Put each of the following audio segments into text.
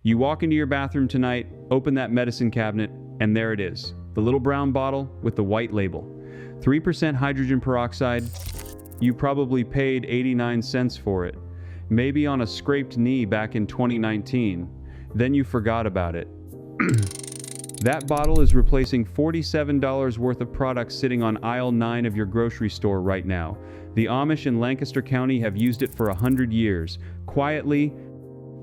You walk into your bathroom tonight, open that medicine cabinet, and there it is. The little brown bottle with the white label. 3% hydrogen peroxide. You probably paid 89 cents for it. Maybe on a scraped knee back in 2019. Then you forgot about it. That bottle is replacing $47 worth of products sitting on aisle 9 of your grocery store right now. The Amish in Lancaster County have used it for 100 years, quietly,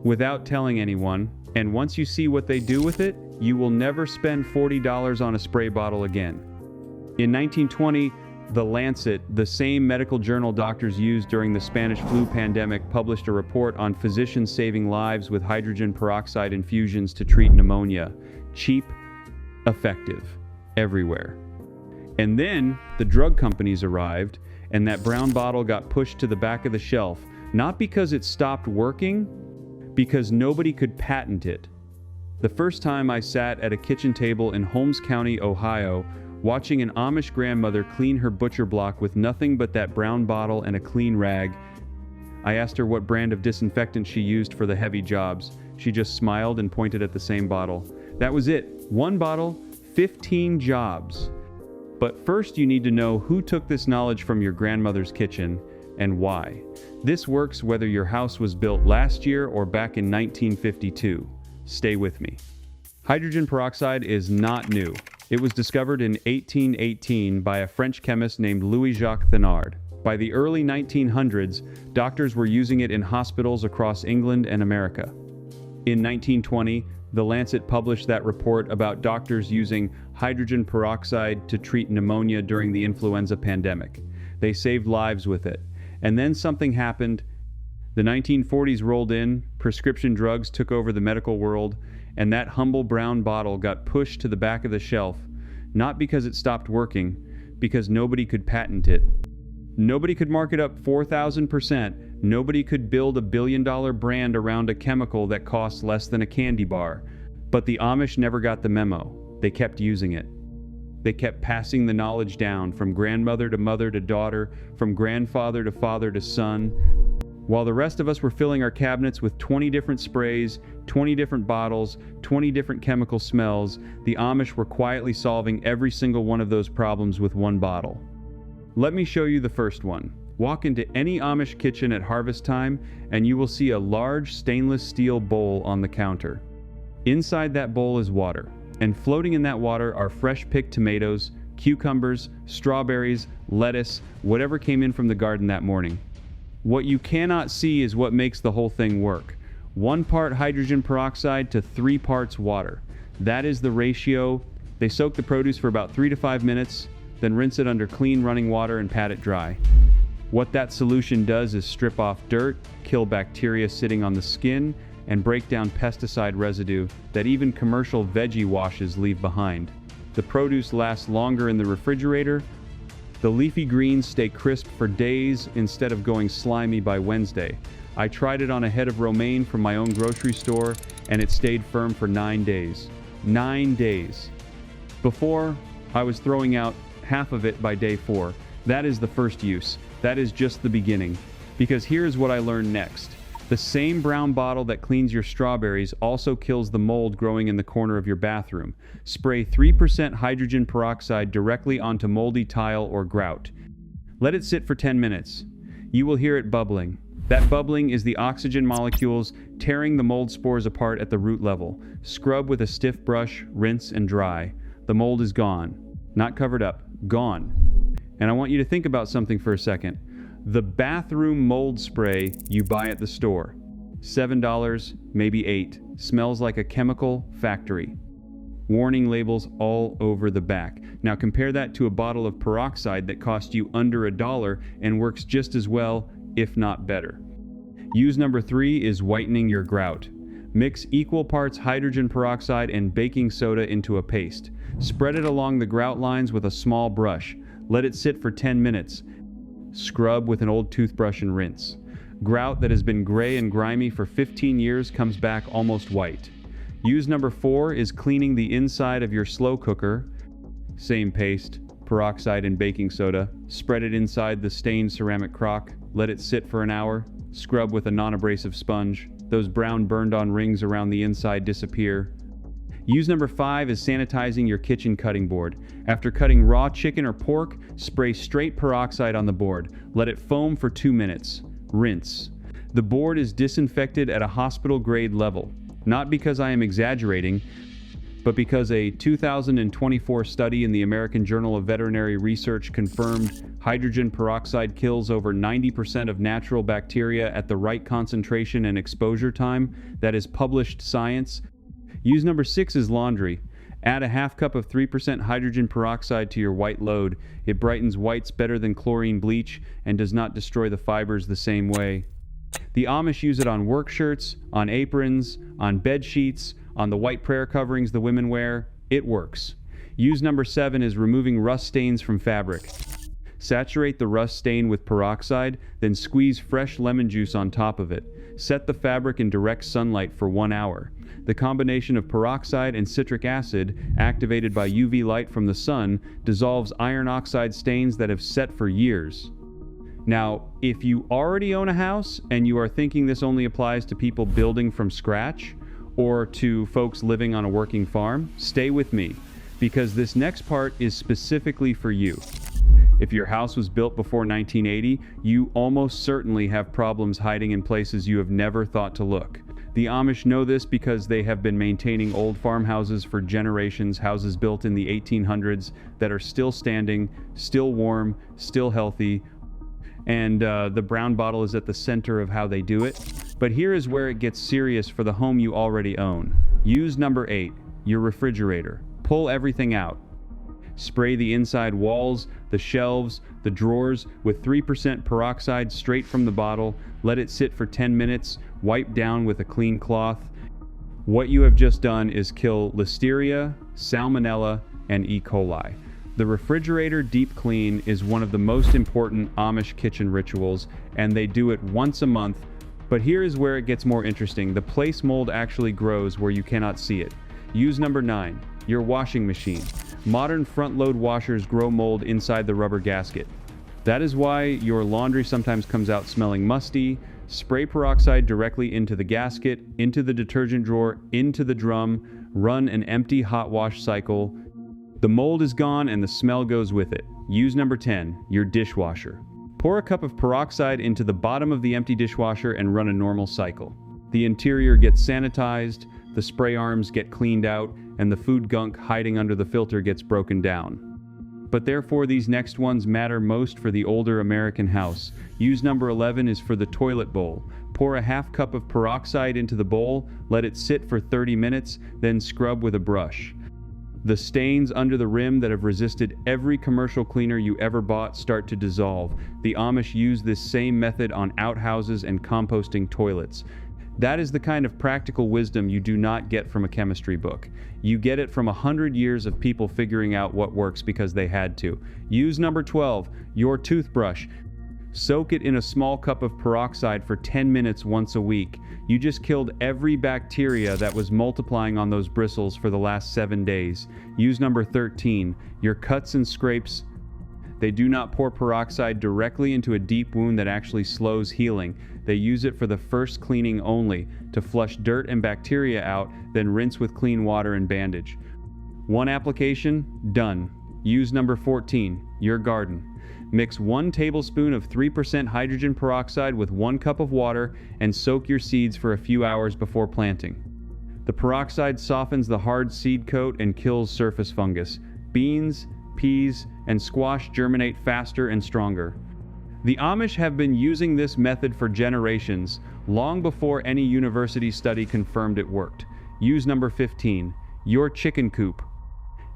without telling anyone, and once you see what they do with it, you will never spend $40 on a spray bottle again. In 1920, The Lancet, the same medical journal doctors used during the Spanish flu pandemic, published a report on physicians saving lives with hydrogen peroxide infusions to treat pneumonia. Cheap, effective, everywhere. And then the drug companies arrived, and that brown bottle got pushed to the back of the shelf, not because it stopped working, because nobody could patent it. The first time I sat at a kitchen table in Holmes County, Ohio, watching an Amish grandmother clean her butcher block with nothing but that brown bottle and a clean rag, I asked her what brand of disinfectant she used for the heavy jobs. She just smiled and pointed at the same bottle. That was it. One bottle, 15 jobs. But first you need to know who took this knowledge from your grandmother's kitchen and why. This works whether your house was built last year or back in 1952. Stay with me. Hydrogen peroxide is not new. It was discovered in 1818 by a French chemist named Louis-Jacques Thenard. By the early 1900s, doctors were using it in hospitals across England and America. In 1920, The Lancet published that report about doctors using hydrogen peroxide to treat pneumonia during the influenza pandemic. They saved lives with it. And then something happened. The 1940s rolled in, prescription drugs took over the medical world, and that humble brown bottle got pushed to the back of the shelf, not because it stopped working, because nobody could patent it. Nobody could mark it up 4,000%. Nobody could build a billion-dollar brand around a chemical that costs less than a candy bar. But the Amish never got the memo. They kept using it. They kept passing the knowledge down from grandmother to mother to daughter, from grandfather to father to son. While the rest of us were filling our cabinets with 20 different sprays, 20 different bottles, 20 different chemical smells, the Amish were quietly solving every single one of those problems with one bottle. Let me show you the first one. Walk into any Amish kitchen at harvest time, and you will see a large stainless steel bowl on the counter. Inside that bowl is water, and floating in that water are fresh-picked tomatoes, cucumbers, strawberries, lettuce, whatever came in from the garden that morning. What you cannot see is what makes the whole thing work. 1 part hydrogen peroxide to 3 parts water. That is the ratio. They soak the produce for about 3 to 5 minutes, then rinse it under clean running water and pat it dry. What that solution does is strip off dirt, kill bacteria sitting on the skin, and break down pesticide residue that even commercial veggie washes leave behind. The produce lasts longer in the refrigerator. The leafy greens stay crisp for days instead of going slimy by Wednesday. I tried it on a head of romaine from my own grocery store, and it stayed firm for 9 days. 9 days. Before, I was throwing out half of it by day 4. That is the first use. That is just the beginning. Because here's what I learned next. The same brown bottle that cleans your strawberries also kills the mold growing in the corner of your bathroom. Spray 3% hydrogen peroxide directly onto moldy tile or grout. Let it sit for 10 minutes. You will hear it bubbling. That bubbling is the oxygen molecules tearing the mold spores apart at the root level. Scrub with a stiff brush, rinse, and dry. The mold is gone. Not covered up. Gone. And I want you to think about something for a second. The bathroom mold spray you buy at the store. $7, maybe $8. Smells like a chemical factory. Warning labels all over the back. Now compare that to a bottle of peroxide that costs you under $1 and works just as well, if not better. Use number 3 is whitening your grout. Mix equal parts hydrogen peroxide and baking soda into a paste. Spread it along the grout lines with a small brush. Let it sit for 10 minutes. Scrub with an old toothbrush and rinse. Grout that has been gray and grimy for 15 years comes back almost white. Use number 4 is cleaning the inside of your slow cooker. Same paste, peroxide and baking soda. Spread it inside the stained ceramic crock. Let it sit for an hour. Scrub with a non-abrasive sponge. Those brown burned-on rings around the inside disappear. Use number 5 is sanitizing your kitchen cutting board. After cutting raw chicken or pork, spray straight peroxide on the board. Let it foam for 2 minutes. Rinse. The board is disinfected at a hospital-grade level. Not because I am exaggerating, but because a 2024 study in the American Journal of Veterinary Research confirmed hydrogen peroxide kills over 90% of natural bacteria at the right concentration and exposure time. That is published science. Use number 6 is laundry. Add a half cup of 3% hydrogen peroxide to your white load. It brightens whites better than chlorine bleach and does not destroy the fibers the same way. The Amish use it on work shirts, on aprons, on bed sheets, on the white prayer coverings the women wear. It works. Use number 7 is removing rust stains from fabric. Saturate the rust stain with peroxide, then squeeze fresh lemon juice on top of it. Set the fabric in direct sunlight for 1 hour. The combination of peroxide and citric acid, activated by UV light from the sun, dissolves iron oxide stains that have set for years. Now, if you already own a house and you are thinking this only applies to people building from scratch or to folks living on a working farm, stay with me, because this next part is specifically for you. If your house was built before 1980, you almost certainly have problems hiding in places you have never thought to look. The Amish know this because they have been maintaining old farmhouses for generations, houses built in the 1800s that are still standing, still warm, still healthy, and the brown bottle is at the center of how they do it. But here is where it gets serious for the home you already own. Use number 8, your refrigerator. Pull everything out. Spray the inside walls, the shelves, the drawers with 3% peroxide straight from the bottle. Let it sit for 10 minutes. Wipe down with a clean cloth. What you have just done is kill Listeria, Salmonella, and E. coli. The refrigerator deep clean is one of the most important Amish kitchen rituals, and they do it once a month. But here is where it gets more interesting. The place mold actually grows where you cannot see it. Use number 9, your washing machine. Modern front-load washers grow mold inside the rubber gasket. That is why your laundry sometimes comes out smelling musty. Spray peroxide directly into the gasket, into the detergent drawer, into the drum. Run an empty hot wash cycle. The mold is gone and the smell goes with it. Use number 10, your dishwasher. Pour a cup of peroxide into the bottom of the empty dishwasher and run a normal cycle. The interior gets sanitized, the spray arms get cleaned out, and the food gunk hiding under the filter gets broken down. But therefore these next ones matter most for the older American house. Use number 11 is for the toilet bowl. Pour a half cup of peroxide into the bowl, let it sit for 30 minutes, then scrub with a brush. The stains under the rim that have resisted every commercial cleaner you ever bought start to dissolve. The Amish use this same method on outhouses and composting toilets. That is the kind of practical wisdom you do not get from a chemistry book. You get it from 100 years of people figuring out what works because they had to. Use number 12, your toothbrush. Soak it in a small cup of peroxide for 10 minutes once a week. You just killed every bacteria that was multiplying on those bristles for the last 7 days. Use number 13, your cuts and scrapes. They do not pour peroxide directly into a deep wound that actually slows healing. They use it for the first cleaning only, to flush dirt and bacteria out, then rinse with clean water and bandage. One application, done. Use number 14, your garden. Mix 1 tablespoon of 3% hydrogen peroxide with 1 cup of water and soak your seeds for a few hours before planting. The peroxide softens the hard seed coat and kills surface fungus. Beans, peas, and squash germinate faster and stronger. The Amish have been using this method for generations, long before any university study confirmed it worked. Use number 15, your chicken coop.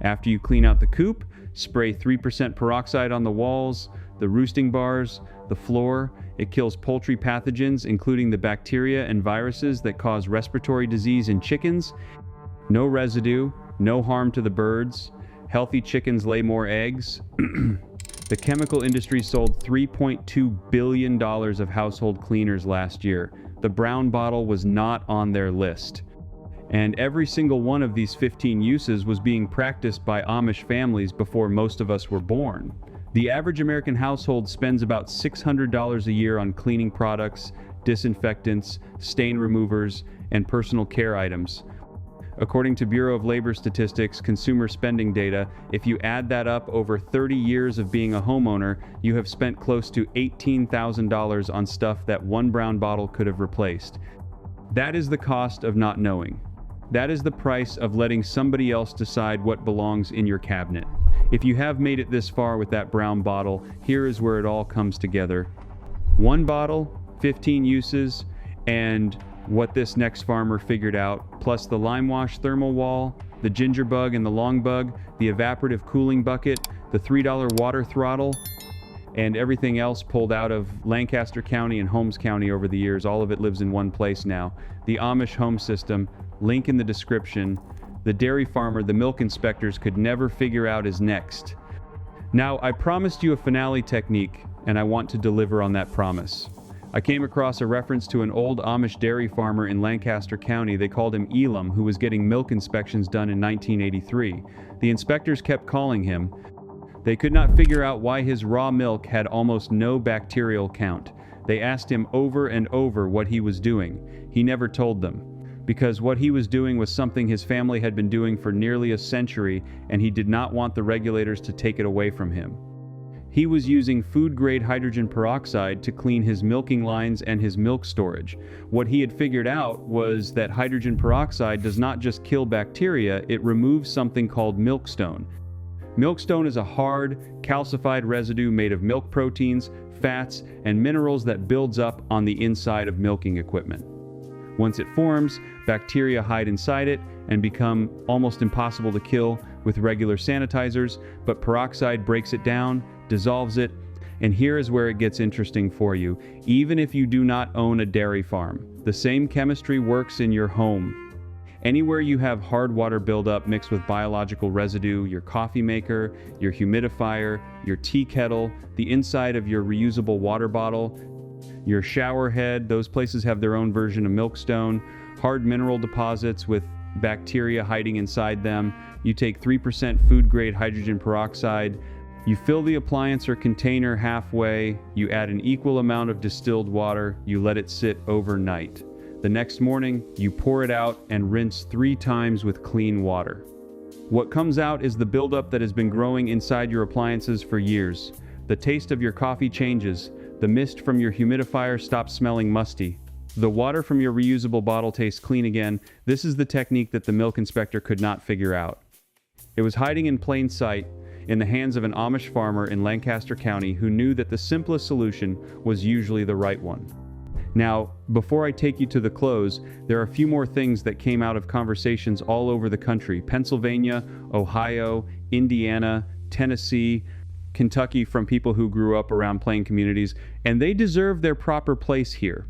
After you clean out the coop, spray 3% peroxide on the walls, the roosting bars, the floor. It kills poultry pathogens, including the bacteria and viruses that cause respiratory disease in chickens. No residue, no harm to the birds. Healthy chickens lay more eggs. The chemical industry sold $3.2 billion of household cleaners last year. The brown bottle was not on their list. And every single one of these 15 uses was being practiced by Amish families before most of us were born. The average American household spends about $600 a year on cleaning products, disinfectants, stain removers, and personal care items. According to Bureau of Labor Statistics consumer spending data, if you add that up over 30 years of being a homeowner, you have spent close to $18,000 on stuff that one brown bottle could have replaced. That is the cost of not knowing. That is the price of letting somebody else decide what belongs in your cabinet. If you have made it this far with that brown bottle, here is where it all comes together. One bottle, 15 uses, and what this next farmer figured out, plus the lime wash thermal wall, the ginger bug and the long bug, the evaporative cooling bucket, the $3 water throttle, and everything else pulled out of Lancaster County and Holmes County over the years. All of it lives in one place now. The Amish Home System, link in the description. The dairy farmer the milk inspectors could never figure out is next. Now, I promised you a finale technique, and I want to deliver on that promise. I came across a reference to an old Amish dairy farmer in Lancaster County. They called him Elam, who was getting milk inspections done in 1983. The inspectors kept calling him. They could not figure out why his raw milk had almost no bacterial count. They asked him over and over what he was doing. He never told them, because what he was doing was something his family had been doing for nearly a century, and he did not want the regulators to take it away from him. He was using food-grade hydrogen peroxide to clean his milking lines and his milk storage. What he had figured out was that hydrogen peroxide does not just kill bacteria, it removes something called milkstone. Milkstone is a hard, calcified residue made of milk proteins, fats, and minerals that builds up on the inside of milking equipment. Once it forms, bacteria hide inside it and become almost impossible to kill with regular sanitizers, but peroxide breaks it down, dissolves it, and here is where it gets interesting for you. Even if you do not own a dairy farm, the same chemistry works in your home. Anywhere you have hard water buildup mixed with biological residue, your coffee maker, your humidifier, your tea kettle, the inside of your reusable water bottle, your shower head, those places have their own version of Milkstone, hard mineral deposits with bacteria hiding inside them. You take 3% food-grade hydrogen peroxide, you fill the appliance or container halfway, you add an equal amount of distilled water, you let it sit overnight. The next morning, you pour it out and rinse 3 times with clean water. What comes out is the buildup that has been growing inside your appliances for years. The taste of your coffee changes. The mist from your humidifier stops smelling musty. The water from your reusable bottle tastes clean again. This is the technique that the milk inspector could not figure out. It was hiding in plain sight in the hands of an Amish farmer in Lancaster County who knew that the simplest solution was usually the right one. Now, before I take you to the close, there are a few more things that came out of conversations all over the country: Pennsylvania, Ohio, Indiana, Tennessee, Kentucky, from people who grew up around plain communities, and they deserve their proper place here.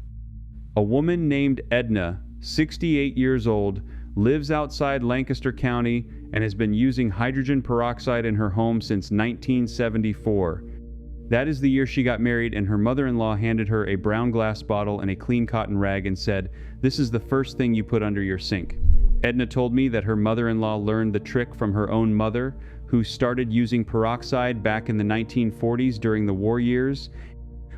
A woman named Edna, 68 years old, lives outside Lancaster County and has been using hydrogen peroxide in her home since 1974. That is the year she got married, and her mother-in-law handed her a brown glass bottle and a clean cotton rag and said, "This is the first thing you put under your sink." Edna told me that her mother-in-law learned the trick from her own mother, who started using peroxide back in the 1940s during the war years,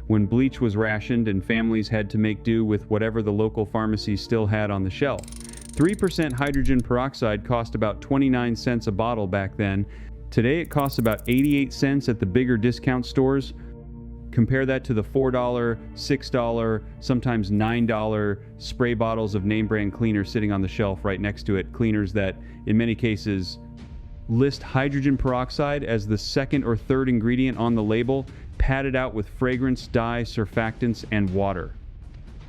when bleach was rationed and families had to make do with whatever the local pharmacy still had on the shelf. 3% hydrogen peroxide cost about 29 cents a bottle back then. Today it costs about 88 cents at the bigger discount stores. Compare that to the $4, $6, sometimes $9 spray bottles of name brand cleaners sitting on the shelf right next to it. Cleaners that, in many cases, list hydrogen peroxide as the second or third ingredient on the label, padded out with fragrance, dye, surfactants, and water.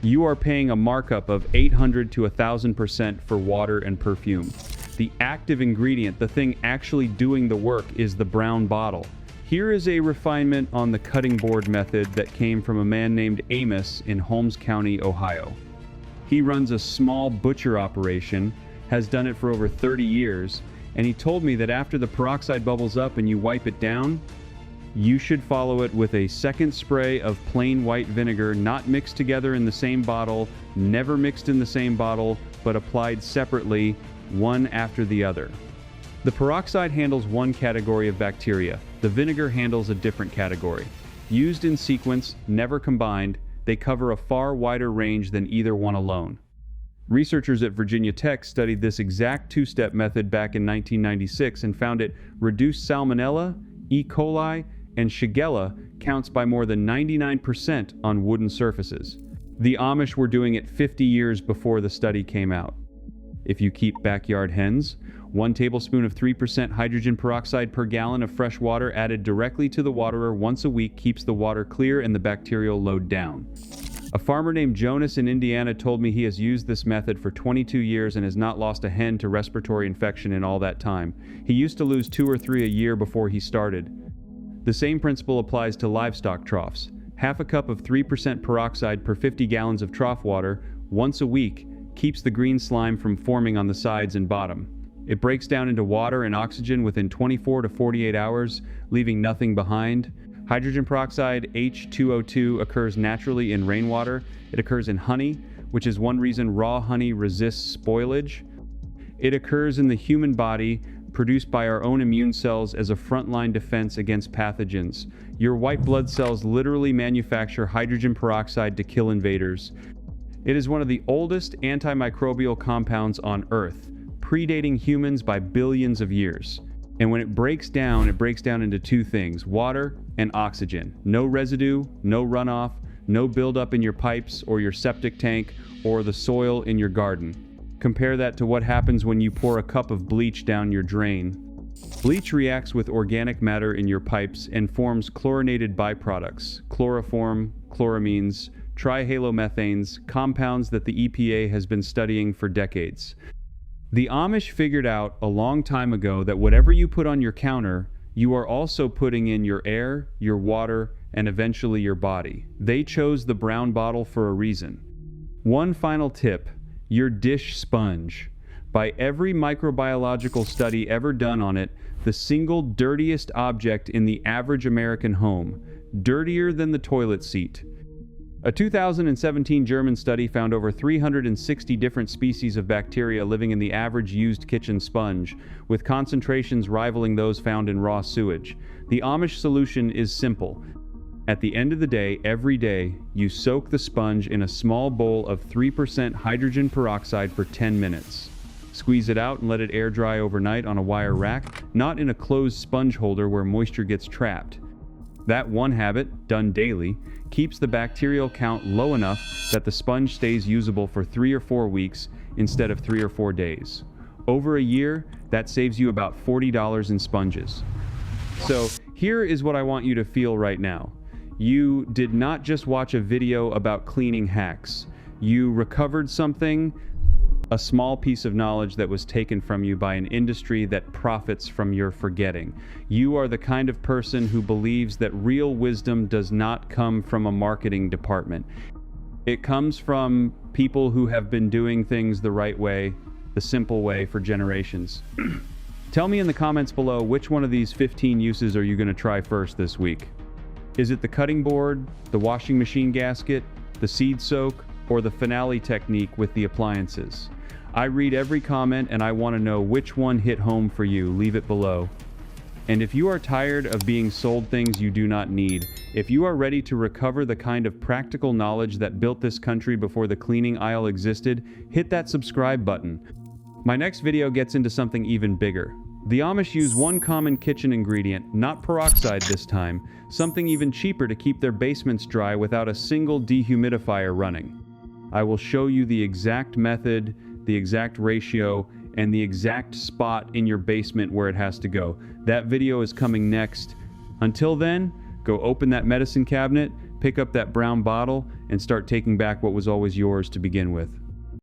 You are paying a markup of 800 to 1,000% for water and perfume. The active ingredient, the thing actually doing the work, is the brown bottle. Here is a refinement on the cutting board method that came from a man named Amish in Holmes County, Ohio. He runs a small butcher operation, has done it for over 30 years, and he told me that after the peroxide bubbles up and you wipe it down, you should follow it with a second spray of plain white vinegar, not mixed together in the same bottle, never mixed in the same bottle, but applied separately, one after the other. The peroxide handles one category of bacteria. The vinegar handles a different category. Used in sequence, never combined, They cover a far wider range than either one alone. Researchers at Virginia Tech studied this exact two-step method back in 1996 and found it reduced Salmonella, E. coli, and Shigella counts by more than 99% on wooden surfaces. The Amish were doing it 50 years before the study came out. If you keep backyard hens, 1 tablespoon of 3% hydrogen peroxide per gallon of fresh water added directly to the waterer once a week keeps the water clear and the bacterial load down. A farmer named Jonas in Indiana told me he has used this method for 22 years and has not lost a hen to respiratory infection in all that time. He used to lose 2 or 3 a year before he started. The same principle applies to livestock troughs. Half a cup of 3% peroxide per 50 gallons of trough water once a week keeps the green slime from forming on the sides and bottom. It breaks down into water and oxygen within 24 to 48 hours, leaving nothing behind. Hydrogen peroxide, H2O2, occurs naturally in rainwater. It occurs in honey, which is one reason raw honey resists spoilage. It occurs in the human body, produced by our own immune cells as a frontline defense against pathogens. Your white blood cells literally manufacture hydrogen peroxide to kill invaders. It is one of the oldest antimicrobial compounds on Earth, predating humans by billions of years. And when it breaks down into 2 things, water and oxygen. No residue, no runoff, no buildup in your pipes or your septic tank or the soil in your garden. Compare that to what happens when you pour a cup of bleach down your drain. Bleach reacts with organic matter in your pipes and forms chlorinated byproducts, chloroform, chloramines, trihalomethanes, compounds that the EPA has been studying for decades. The Amish figured out a long time ago that whatever you put on your counter, you are also putting in your air, your water, and eventually your body. They chose the brown bottle for a reason. One final tip, your dish sponge. By every microbiological study ever done on it, the single dirtiest object in the average American home, dirtier than the toilet seat. A 2017 German study found over 360 different species of bacteria living in the average used kitchen sponge, with concentrations rivaling those found in raw sewage. The Amish solution is simple. At the end of the day, every day, you soak the sponge in a small bowl of 3% hydrogen peroxide for 10 minutes. Squeeze it out and let it air dry overnight on a wire rack, not in a closed sponge holder where moisture gets trapped. That one habit, done daily, keeps the bacterial count low enough that the sponge stays usable for 3 or 4 weeks instead of 3 or 4 days. Over a year, that saves you about $40 in sponges. So here is what I want you to feel right now. You did not just watch a video about cleaning hacks. You recovered something, a small piece of knowledge that was taken from you by an industry that profits from your forgetting. You are the kind of person who believes that real wisdom does not come from a marketing department. It comes from people who have been doing things the right way, the simple way for generations. Tell me in the comments below which one of these 15 uses are you going to try first this week? Is it the cutting board, the washing machine gasket, the seed soak, or the finale technique with the appliances? I read every comment and I want to know which one hit home for you. Leave it below. And if you are tired of being sold things you do not need, if you are ready to recover the kind of practical knowledge that built this country before the cleaning aisle existed, hit that subscribe button. My next video gets into something even bigger. The Amish use one common kitchen ingredient, not peroxide this time, something even cheaper to keep their basements dry without a single dehumidifier running. I will show you the exact method, the exact ratio, and the exact spot in your basement where it has to go. That video is coming next. Until then, go open that medicine cabinet, pick up that brown bottle, and start taking back what was always yours to begin with.